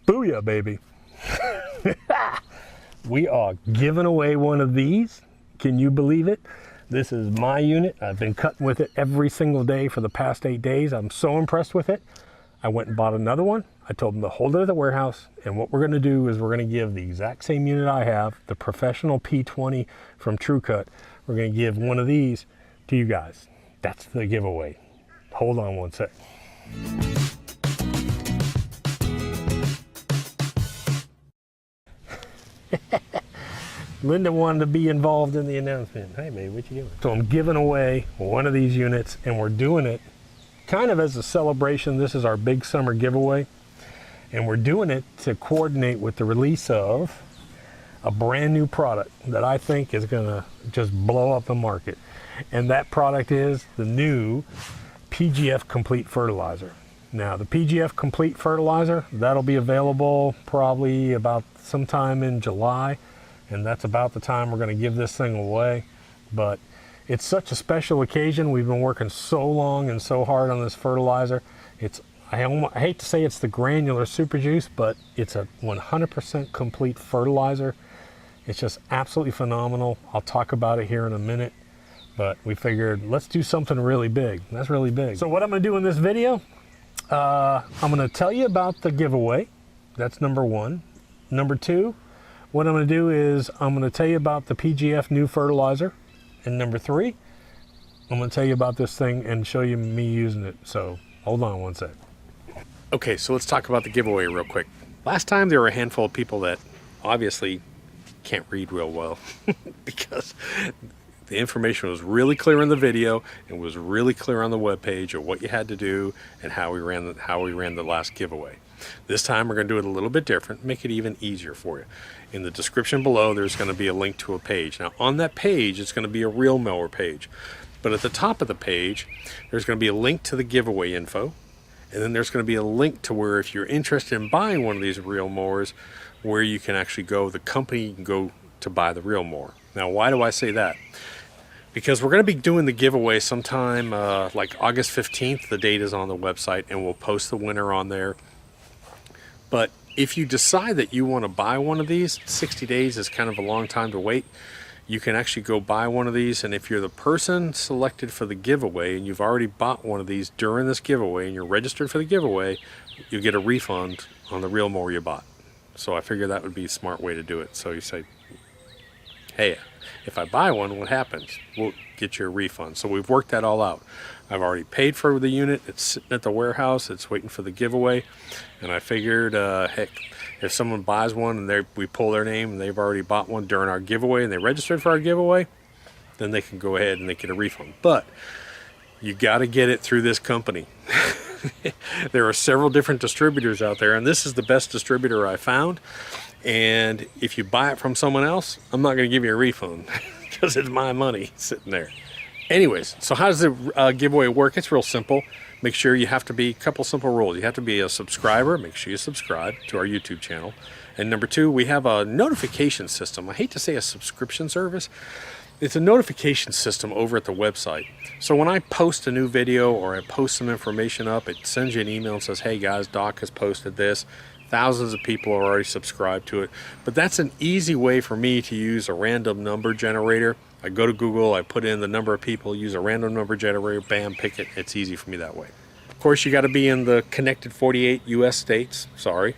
Booyah, baby. We are giving away one of these. Can you believe it? This is my unit. I've been cutting with it every single day for the past 8 days. I'm so impressed with it. I went and bought another one. I told them to hold it at the warehouse. And what we're going to do is we're going to give the exact same unit I have, the professional P20 from Tru Cut. We're going to give one of these to you guys. That's the giveaway. Hold on one sec. Linda wanted to be involved in the announcement. Hey babe, what you giving? So I'm giving away one of these units, and we're doing it kind of as a celebration. This is our big summer giveaway, and we're doing it to coordinate with the release of a brand new product that I think is gonna just blow up the market. And that product is the new Pgf Complete Fertilizer. Now the Pgf Complete Fertilizer, that'll be available probably about sometime in July, and that's about the time we're going to give this thing away. But it's such a special occasion. We've been working so long and so hard on this fertilizer. I hate to say it's the granular super juice, but it's a 100% complete fertilizer. It's just absolutely phenomenal. I'll talk about it here in a minute, but we figured let's do something really big. That's really big. So what I'm going to do in this video, I'm going to tell you about the giveaway. That's number one. Number two, what I'm going to do is I'm going to tell you about the Pgf new fertilizer. And number three, I'm going to tell you about this thing and show you me using it. So hold on one sec. Okay, so let's talk about the giveaway real quick. Last time there were a handful of people that obviously can't read real well because the information was really clear in the video and was really clear on the webpage of what you had to do and how we ran the last giveaway. This time we're going to do it a little bit different, make it even easier for you. In the description below, there's going to be a link to a page. Now on that page, it's going to be a reel mower page. But at the top of the page, there's going to be a link to the giveaway info. And then there's going to be a link to where if you're interested in buying one of these reel mowers, where you can actually go, the company you can go to buy the reel mower. Now why do I say that? Because we're going to be doing the giveaway sometime like August 15th. The date is on the website, and we'll post the winner on there. But if you decide that you want to buy one of these, 60 days is kind of a long time to wait. You can actually go buy one of these, and if you're the person selected for the giveaway and you've already bought one of these during this giveaway and you're registered for the giveaway, you get a refund on the reel mower you bought. So I figure that would be a smart way to do it. So you say, hey, if I buy one, what happens? We'll get you a refund. So we've worked that all out. I've already paid for the unit. It's sitting at the warehouse. It's waiting for the giveaway. And I figured, heck, if someone buys one and we pull their name and they've already bought one during our giveaway and they registered for our giveaway, then they can go ahead and they get a refund. But you got to get it through this company. There are several different distributors out there, and this is the best distributor I found. And if you buy it from someone else, I'm not going to give you a refund because it's my money sitting there. Anyways, so how does the giveaway work? It's real simple. Make sure you have to be a couple simple rules. You have to be a subscriber. Make sure you subscribe to our YouTube channel. And number two, we have a notification system. I hate to say a subscription service. It's a notification system over at the website. So when I post a new video or I post some information up, it sends you an email and says, hey guys, Doc has posted this. Thousands of people are already subscribed to it. But that's an easy way for me to use a random number generator. I go to Google, I put in the number of people, use a random number generator, bam, pick it. It's easy for me that way. Of course, you got to be in the connected 48 U.S. states. Sorry,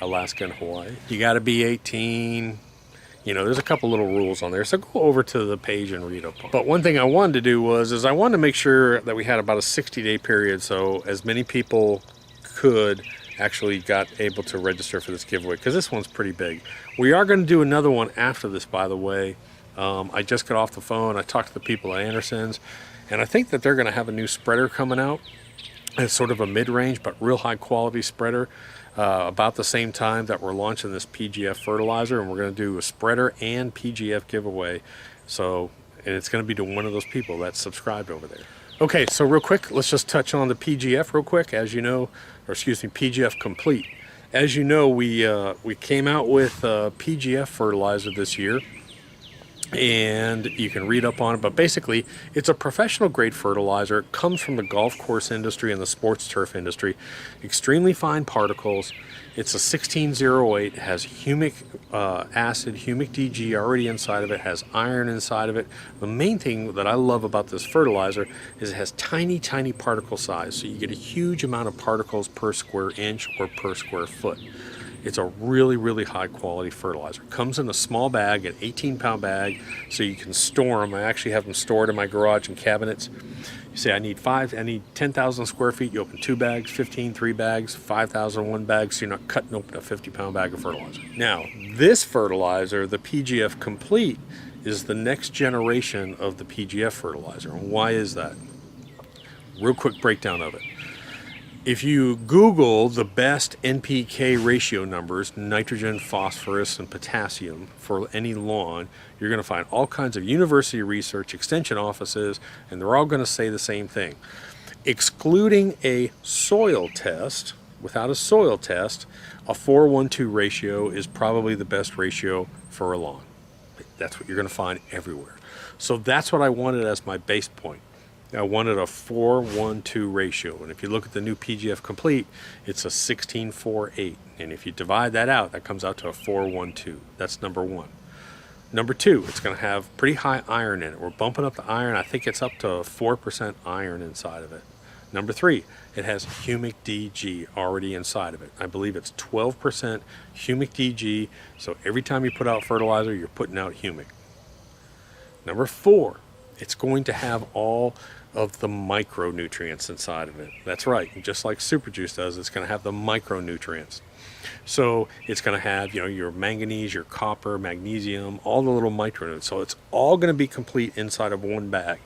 Alaska and Hawaii. You got to be 18. You know, there's a couple little rules on there, so go over to the page and read up on it. But one thing I wanted to do is I wanted to make sure that we had about a 60-day period, so as many people could actually got able to register for this giveaway, because this one's pretty big. We are going to do another one after this, by the way. I just got off the phone. I talked to the people at Anderson's, and I think that they're going to have a new spreader coming out. It's sort of a mid-range but real high-quality spreader. About the same time that we're launching this Pgf fertilizer, and we're going to do a spreader and Pgf giveaway. So, and it's going to be to one of those people that's subscribed over there. Okay, so real quick, let's just touch on the Pgf real quick. As you know, or excuse me, Pgf Complete. As you know, we came out with Pgf fertilizer this year, and you can read up on it, but basically it's a professional grade fertilizer. It comes from the golf course industry and the sports turf industry. Extremely fine particles. It's a 1608. It has humic acid, humic DG already inside of it, has iron inside of it. The main thing that I love about this fertilizer is it has tiny particle size, so you get a huge amount of particles per square inch or per square foot. It's a really high quality fertilizer. Comes in a small bag, an 18-pound bag, so you can store them. I actually have them stored in my garage in cabinets. You say I need 10,000 square feet. You open 2 bags, 15, 3 bags, 5,000 1 bag, so you're not cutting open a 50-pound bag of fertilizer. Now, this fertilizer, the Pgf Complete, is the next generation of the Pgf fertilizer. And why is that? Real quick breakdown of it. If you Google the best NPK ratio numbers, nitrogen, phosphorus, and potassium for any lawn, you're going to find all kinds of university research, extension offices, and they're all going to say the same thing. Excluding a soil test, without a soil test, a 4:1:2 ratio is probably the best ratio for a lawn. That's what you're going to find everywhere. So that's what I wanted as my base point. I wanted a 4:1:2 ratio, and if you look at the new Pgf Complete, it's a 16:4:8, and if you divide that out, that comes out to a 4:1:2. That's number one. Number two, it's going to have pretty high iron in it. We're bumping up the iron. I think it's up to 4% iron inside of it. Number three, it has humic DG already inside of it. I believe it's 12% humic DG, so every time you put out fertilizer, you're putting out humic. Number four, it's going to have all of the micronutrients inside of it. That's right, just like Super Juice does, it's going to have the micronutrients. So it's going to have, your manganese, your copper, magnesium, all the little micronutrients. So it's all going to be complete inside of one bag.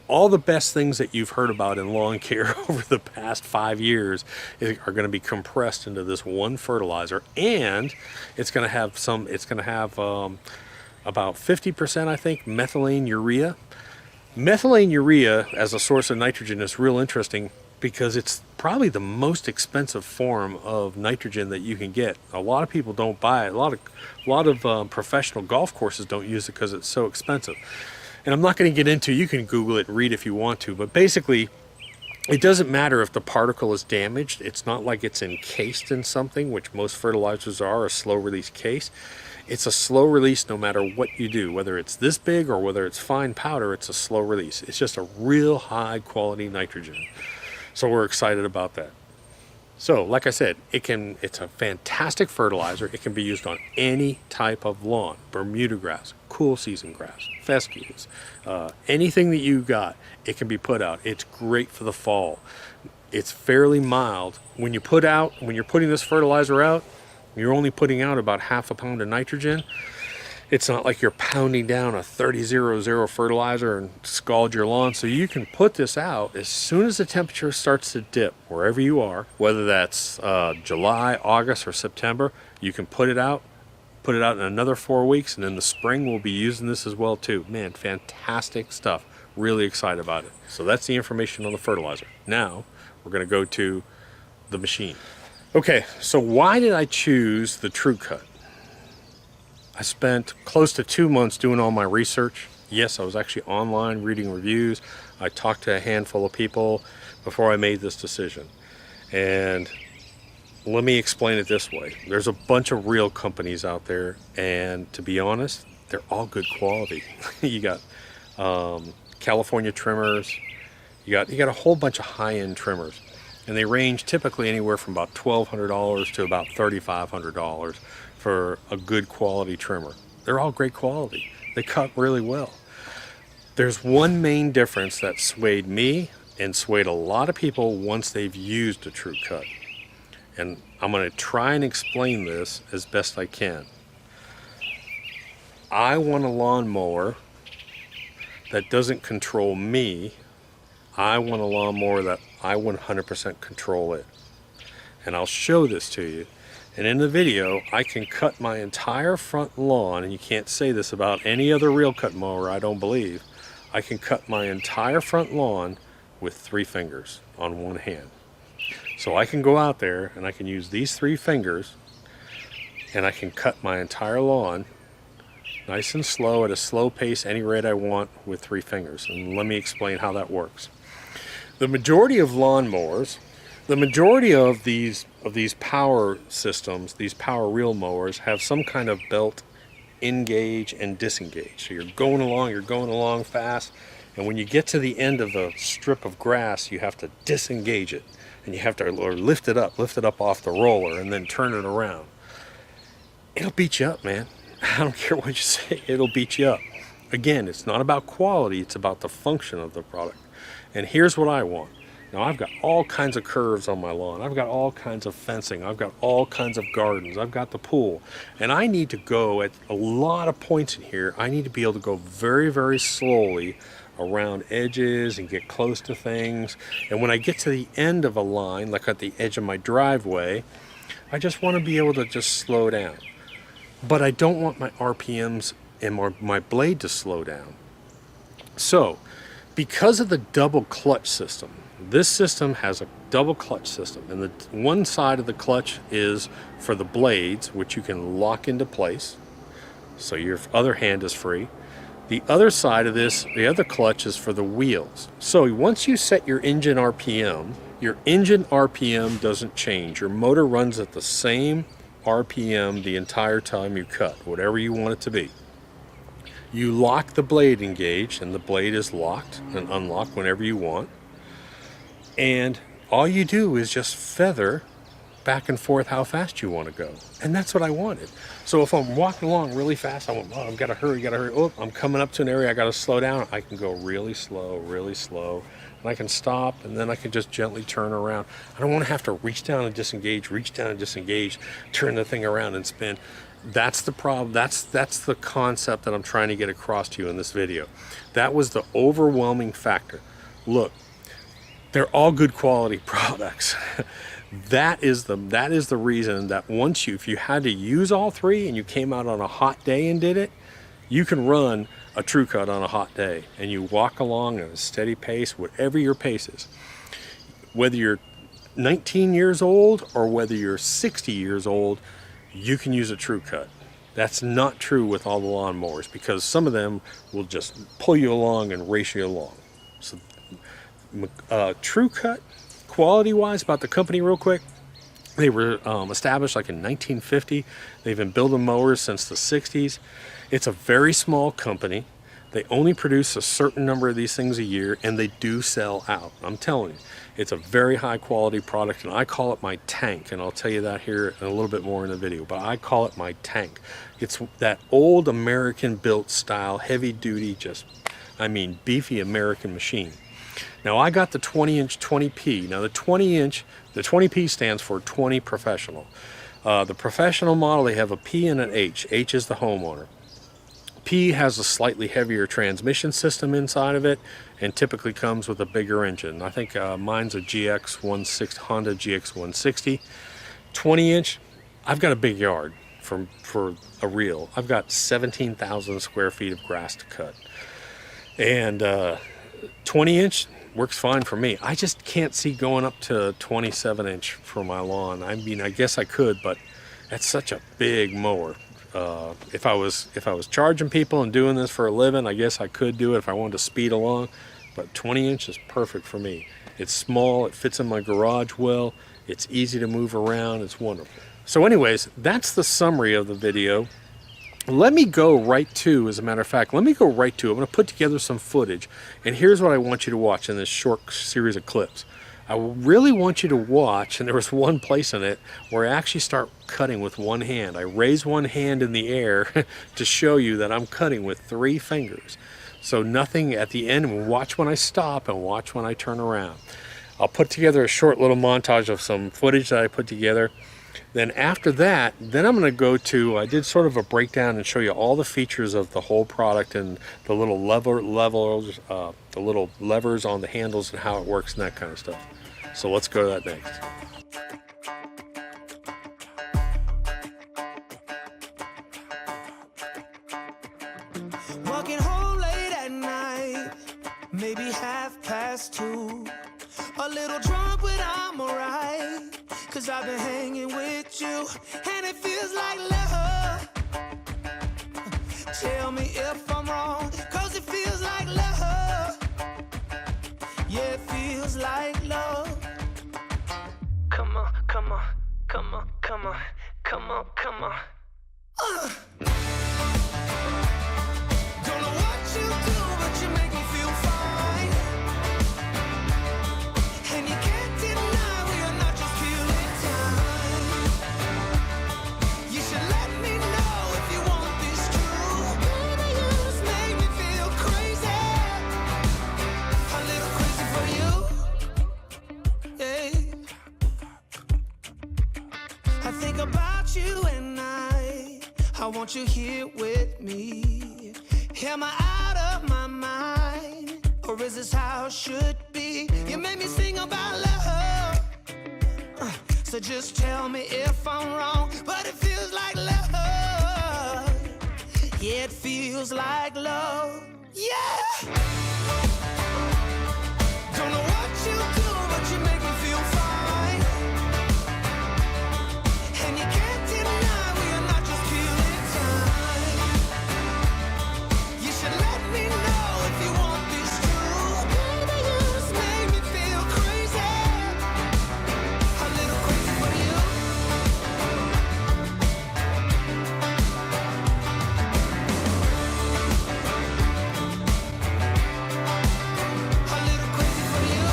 All the best things that you've heard about in lawn care over the past 5 years are going to be compressed into this one fertilizer, and it's going to have about 50%, I think, methylene urea. Methylene urea as a source of nitrogen is real interesting because it's probably the most expensive form of nitrogen that you can get. A lot of people don't buy it. A lot of professional golf courses don't use it because it's so expensive. And I'm not going to get into, you can Google it and read if you want to, but basically it doesn't matter if the particle is damaged. It's not like it's encased in something, which most fertilizers are, a slow release case. It's a slow release no matter what you do, whether it's this big or whether it's fine powder, it's a slow release. It's just a real high quality nitrogen. So we're excited about that. So like I said, it's a fantastic fertilizer. It can be used on any type of lawn, Bermuda grass, cool season grass, fescues, anything that you got, it can be put out. It's great for the fall. It's fairly mild. When you're putting this fertilizer out, you're only putting out about 1/2 pound of nitrogen. It's not like you're pounding down a 30-0-0 fertilizer and scald your lawn. So you can put this out as soon as the temperature starts to dip, wherever you are, whether that's July, August, or September, you can put it out in another 4 weeks, and in the spring we'll be using this as well too. Man, fantastic stuff. Really excited about it. So that's the information on the fertilizer. Now we're going to go to the machine. Okay, so why did I choose the Tru Cut? I spent close to 2 months doing all my research. Yes, I was actually online reading reviews. I talked to a handful of people before I made this decision. And let me explain it this way. There's a bunch of real companies out there, and to be honest, they're all good quality. You got California trimmers. You got a whole bunch of high-end trimmers. And they range typically anywhere from about $1,200 to about $3,500 for a good quality trimmer. They're all great quality. They cut really well. There's one main difference that swayed me and swayed a lot of people once they've used a Tru Cut. And I'm going to try and explain this as best I can. I want a lawnmower that doesn't control me. I want a lawnmower that I 100% control it. And I'll show this to you. And in the video, I can cut my entire front lawn, and you can't say this about any other reel cut mower, I don't believe. I can cut my entire front lawn with 3 fingers on one hand. So I can go out there and I can use these 3 fingers and I can cut my entire lawn nice and slow, at a slow pace, any rate I want, with 3 fingers. And let me explain how that works. The majority of lawnmowers, the majority of these power systems, these power reel mowers, have some kind of belt engage and disengage. So you're going along fast, and when you get to the end of a strip of grass, you have to disengage it, and you have to, or lift it up off the roller, and then turn it around. It'll beat you up, man. I don't care what you say, it'll beat you up. Again, it's not about quality, it's about the function of the product. And here's what I want. Now, I've got all kinds of curves on my lawn. I've got all kinds of fencing. I've got all kinds of gardens. I've got the pool. And I need to go at a lot of points in here. I need to be able to go very, very slowly around edges and get close to things. And when I get to the end of a line, like at the edge of my driveway, I just want to be able to just slow down. But I don't want my RPMs and my blade to slow down. So, because of the double clutch system, this system has a double clutch system, and the one side of the clutch is for the blades, which you can lock into place, so your other hand is free. The other side of this, the other clutch, is for the wheels. So once you set your engine RPM doesn't change. Your motor runs at the same RPM the entire time you cut, whatever you want it to be. You lock the blade engaged, and the blade is locked and unlocked whenever you want. And all you do is just feather back and forth how fast you want to go. And that's what I wanted. So if I'm walking along really fast, I want, oh, I've got to hurry. Oh, I'm coming up to an area, I got to slow down. I can go really slow. And I can stop, and then I can just gently turn around. I don't want to have to reach down and disengage, turn the thing around and spin. That's the problem. That's the concept that I'm trying to get across to you in this video. That was the overwhelming factor. Look, they're all good quality products. That is the reason that if you had to use all 3 and you came out on a hot day and did it, you can run a Tru Cut on a hot day, and you walk along at a steady pace, whatever your pace is. Whether you're 19 years old or whether you're 60 years old, you can use a Tru Cut. That's not true with all the lawnmowers, because some of them will just pull you along and race you along. So Tru Cut, quality-wise, about the company real quick, they were established like in 1950. They've been building mowers since the 60s. It's a very small company. They only produce a certain number of these things a year, and they do sell out. I'm telling you, it's a very high quality product, and I call it my tank, and I'll tell you that here in a little bit more in the video, but I call it my tank. It's that old American built style, heavy duty, beefy American machine. Now, I got the 20-inch 20P. Now, the 20P stands for 20 professional. The professional model, they have a P and an H. H is the homeowner. P has a slightly heavier transmission system inside of it, and typically comes with a bigger engine. I think mine's a Honda GX160. 20-inch, I've got a big yard for a reel. I've got 17,000 square feet of grass to cut. And 20-inch works fine for me. I just can't see going up to 27-inch for my lawn. I mean, I guess I could, but that's such a big mower. If I was charging people and doing this for a living, I guess I could do it if I wanted to speed along, but 20-inch is perfect for me. It's small, it fits in my garage well, it's easy to move around, it's wonderful. So anyways, that's the summary of the video. Let me go right to, as a matter of fact, I'm going to put together some footage, and here's what I want you to watch in this short series of clips. I really want you to watch, and there was one place in it where I actually start cutting with one hand. I raise one hand in the air to show you that I'm cutting with 3 fingers. So nothing at the end. Watch when I stop and watch when I turn around. I'll put together a short little montage of some footage that I put together. Then after that, then I'm going to go to, I did sort of a breakdown and show you all the features of the whole product and the little levers on the handles and how it works and that kind of stuff. So let's go to that next. Walking home late at night, maybe 2:30. A little drunk, but I'm alright, 'cause I've been hanging with you, and it feels like love. Tell if I'm wrong, 'cause it feels like love. Yeah, it feels like love. Come on, come on, come on, come on, come on, come on. Don't know what you do, but you make me feel fine. And you can't deny we are not just killing time. You should let me know if you want this true. Baby, you just make me feel crazy. A little crazy for you. Yeah. I think about you and I want you here with me. Am I out of my mind? Or is this how it should be? You made me sing about love. So just tell me if I'm wrong. But it feels like love. Yeah, it feels like love. Yeah! Don't know what you do, but you make me feel fine. And you can't deny we are not just killing time. You should let me know if you want this true. Baby, you just make me feel crazy. A little crazy for you. A little crazy for you.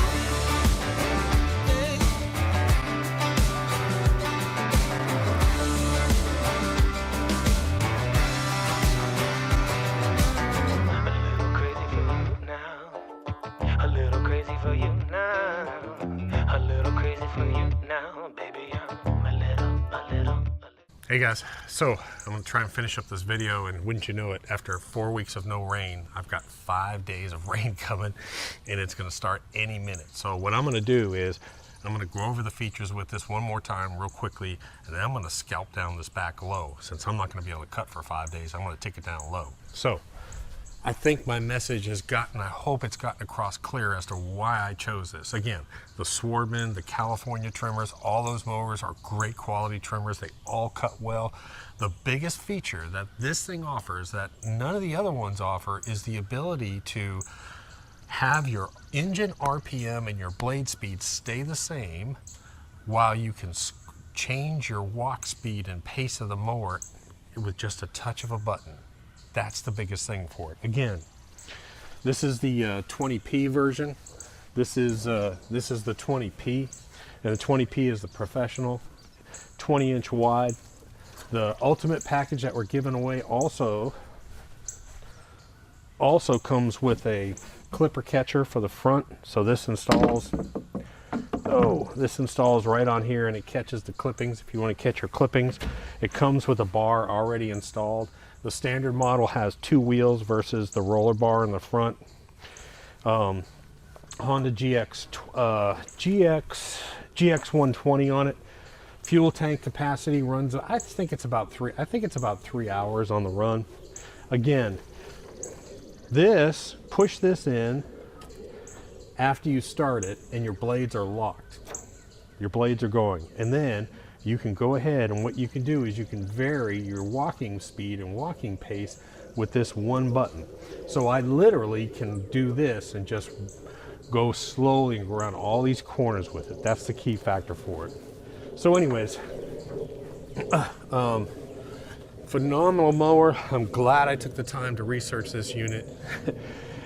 Yeah. A little crazy for you now. A little crazy for you now, baby. I'm a little. Hey guys, so I'm gonna try and finish up this video, and wouldn't you know it, after 4 weeks of no rain, I've got 5 days of rain coming, and it's gonna start any minute. So what I'm gonna do is, I'm gonna go over the features with this one more time real quickly, and then I'm gonna scalp down this back low. Since I'm not gonna be able to cut for 5 days, I'm gonna take it down low. So, I think my message has gotten, I hope it's gotten across clear as to why I chose this. Again, the Swordman, the California trimmers, all those mowers are great quality trimmers. They all cut well. The biggest feature that this thing offers that none of the other ones offer is the ability to have your engine RPM and your blade speed stay the same while you can change your walk speed and pace of the mower with just a touch of a button. That's the biggest thing for it. Again, this is the 20p version. This is the 20p, and the 20p is the professional, 20-inch wide. The ultimate package that we're giving away also comes with a clipper catcher for the front. So this installs. This installs right on here, and it catches the clippings. If you want to catch your clippings, it comes with a bar already installed. The standard model has 2 wheels versus the roller bar in the front. Honda GX 120 on it. Fuel tank capacity runs, I think it's about 3 hours on the run. Again, push this in after you start it and your blades are locked. Your blades are going, and then you can go ahead, and what you can do is you can vary your walking speed and walking pace with this one button. So I literally can do this and just go slowly and go around all these corners with it. That's the key factor for it. So anyways, phenomenal mower. I'm glad I took the time to research this unit.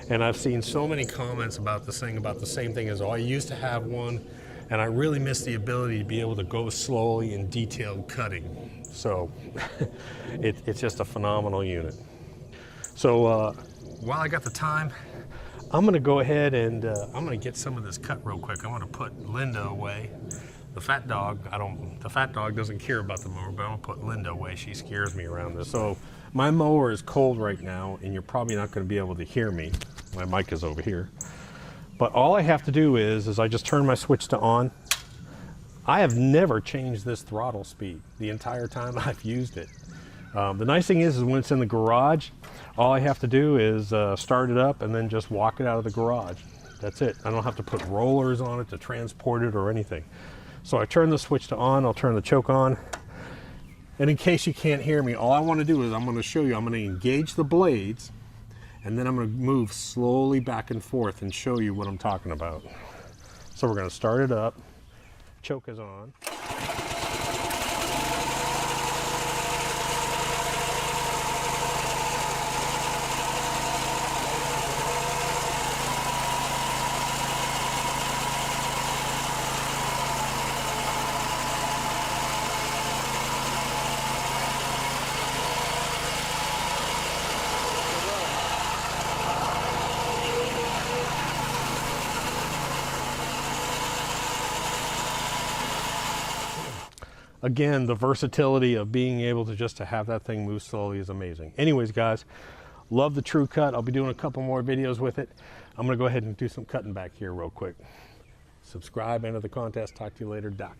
And I've seen so many comments about this thing, about the same thing as, oh, I used to have one, and I really miss the ability to be able to go slowly in detailed cutting. So it's just a phenomenal unit. So while I got the time, I'm gonna go ahead and I'm gonna get some of this cut real quick. I'm gonna put Linda away. The fat dog, the fat dog doesn't care about the mower, but I'm gonna put Linda away. She scares me around this. So my mower is cold right now, and you're probably not gonna be able to hear me. My mic is over here. But all I have to do is I just turn my switch to on. I have never changed this throttle speed the entire time I've used it. The nice thing is when it's in the garage, all I have to do is start it up and then just walk it out of the garage. That's it. I don't have to put rollers on it to transport it or anything. So I turn the switch to on, I'll turn the choke on, And in case you can't hear me, all I want to do is I'm going to show you, I'm going to engage the blades, and then I'm going to move slowly back and forth and show you what I'm talking about. So we're going to start it up. Choke is on. Again, the versatility of being able to just to have that thing move slowly is amazing. Anyways, guys, love the Tru Cut. I'll be doing a couple more videos with it. I'm gonna go ahead and do some cutting back here real quick. Subscribe, enter the contest. Talk to you later, Doc.